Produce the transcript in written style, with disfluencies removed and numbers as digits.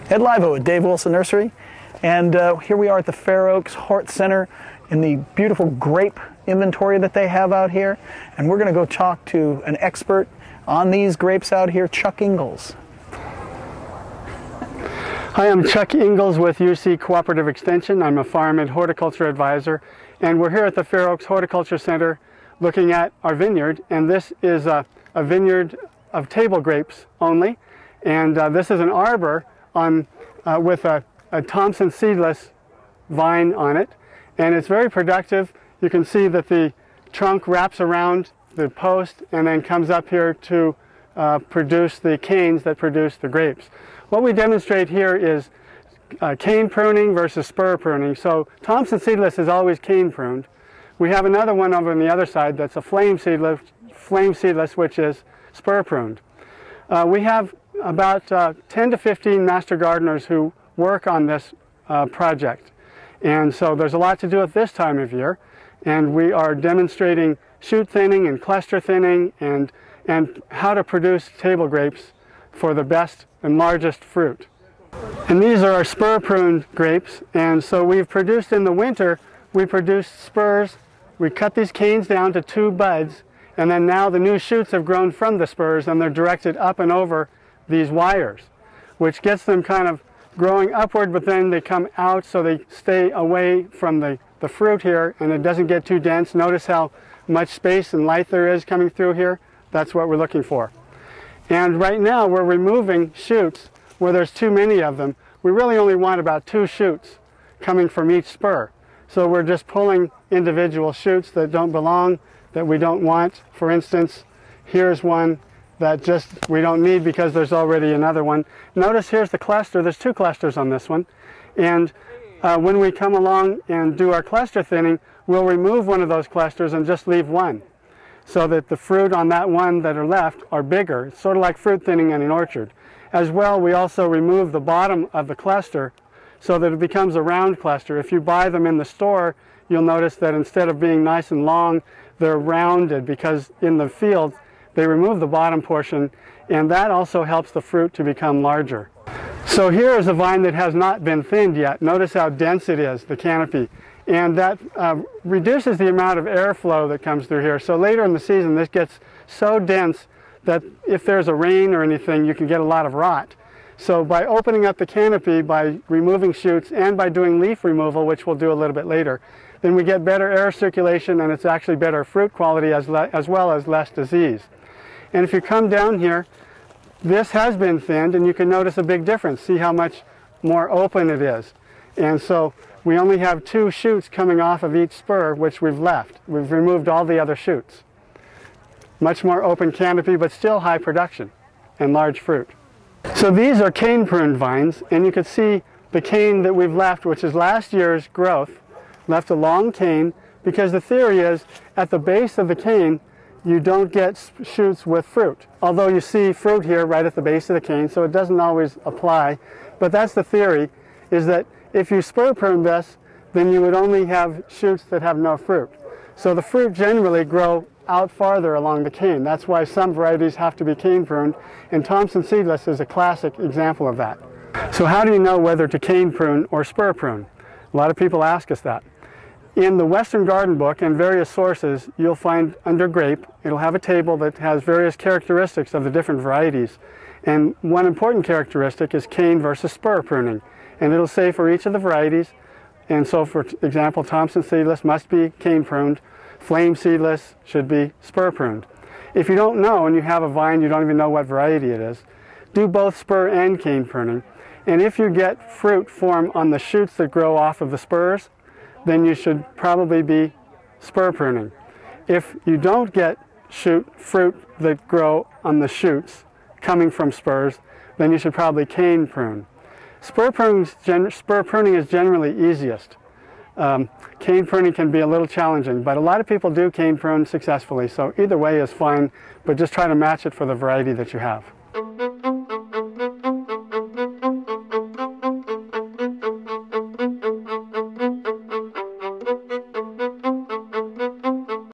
Ed Livo at Dave Wilson Nursery, and here we are at the Fair Oaks Hort Center in the beautiful grape inventory that they have out here, and we're going to go talk to an expert on these grapes out here, Chuck Ingels. Hi, I'm Chuck Ingels with UC Cooperative Extension. I'm a farm and horticulture advisor, and we're here at the Fair Oaks Horticulture Center looking at our vineyard, and this is a vineyard of table grapes only, and this is an arbor with a Thompson seedless vine on it, and it's very productive. You can see that the trunk wraps around the post and then comes up here to produce the canes that produce the grapes. What we demonstrate here is cane pruning versus spur pruning. So Thompson seedless is always cane pruned. We have another one over on the other side that's a flame seedless, which is spur pruned. We have about 10 to 15 master gardeners who work on this project. And so there's a lot to do at this time of year. And we are demonstrating shoot thinning and cluster thinning and how to produce table grapes for the best and largest fruit. And these are our spur pruned grapes. And so we've produced in the winter, we produced spurs. We cut these canes down to 2 buds. And then now the new shoots have grown from the spurs and they're directed up and over these wires, which gets them kind of growing upward, but then they come out so they stay away from the fruit here and it doesn't get too dense. Notice how much space and light there is coming through here. That's what we're looking for. And right now we're removing shoots where there's too many of them. We really only want about 2 shoots coming from each spur. So we're just pulling individual shoots that don't belong, that we don't want. For instance, here's one that just we don't need because there's already another one. Notice here's the cluster. There's 2 clusters on this one. And when we come along and do our cluster thinning, we'll remove one of those clusters and just leave one, so that the fruit on that one that are left are bigger. It's sort of like fruit thinning in an orchard. As well, we also remove the bottom of the cluster so that it becomes a round cluster. If you buy them in the store, you'll notice that instead of being nice and long, they're rounded, because in the field they remove the bottom portion, and that also helps the fruit to become larger. So here is a vine that has not been thinned yet. Notice how dense it is, the canopy, and that reduces the amount of airflow that comes through here. So later in the season this gets so dense that if there's a rain or anything, you can get a lot of rot. So by opening up the canopy, by removing shoots, and by doing leaf removal, which we'll do a little bit later, then we get better air circulation, and it's actually better fruit quality as well as less disease. And if you come down here, this has been thinned, and you can notice a big difference. See how much more open it is. And so we only have 2 shoots coming off of each spur, which we've left. We've removed all the other shoots. Much more open canopy, but still high production and large fruit. So these are cane pruned vines, and you can see the cane that we've left, which is last year's growth, left a long cane, because the theory is at the base of the cane you don't get shoots with fruit. Although you see fruit here right at the base of the cane, so it doesn't always apply. But that's the theory, is that if you spur prune this, then you would only have shoots that have no fruit. So the fruit generally grow out farther along the cane. That's why some varieties have to be cane pruned, and Thompson seedless is a classic example of that. So how do you know whether to cane prune or spur prune? A lot of people ask us that. In the Western Garden Book and various sources, you'll find under grape, it'll have a table that has various characteristics of the different varieties. And one important characteristic is cane versus spur pruning. And it'll say for each of the varieties, and so for example, Thompson seedless must be cane pruned, flame seedless should be spur pruned. If you don't know and you have a vine, you don't even know what variety it is, do both spur and cane pruning. And if you get fruit form on the shoots that grow off of the spurs, then you should probably be spur pruning. If you don't get fruit that grow on the shoots coming from spurs, then you should probably cane prune. Spur pruning is generally easiest. Cane pruning can be a little challenging, but a lot of people do cane prune successfully, so either way is fine, but just try to match it for the variety that you have.